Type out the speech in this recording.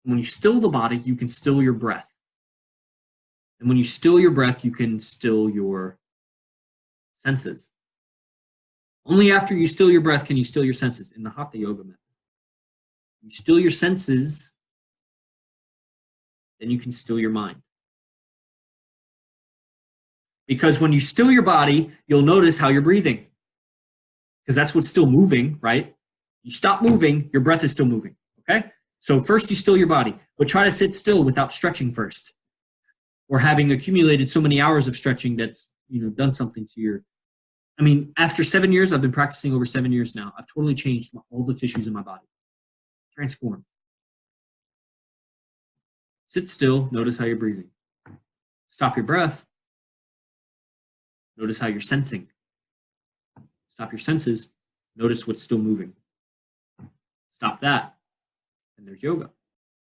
And when you still the body, you can still your breath. And when you still your breath, you can still your senses. Only after you still your breath can you still your senses in the Hatha yoga method. You still your senses, then you can still your mind. Because when you still your body, you'll notice how you're breathing. Because that's what's still moving, right? You stop moving, your breath is still moving, okay? So first you still your body, but try to sit still without stretching first. Or having accumulated so many hours of stretching that's, done something to your... after 7 years, I've been practicing over 7 years now. I've totally changed all the tissues in my body. Transformed. Sit still, notice how you're breathing. Stop your breath. Notice how you're sensing. Stop your senses. Notice what's still moving. Stop that. And there's yoga.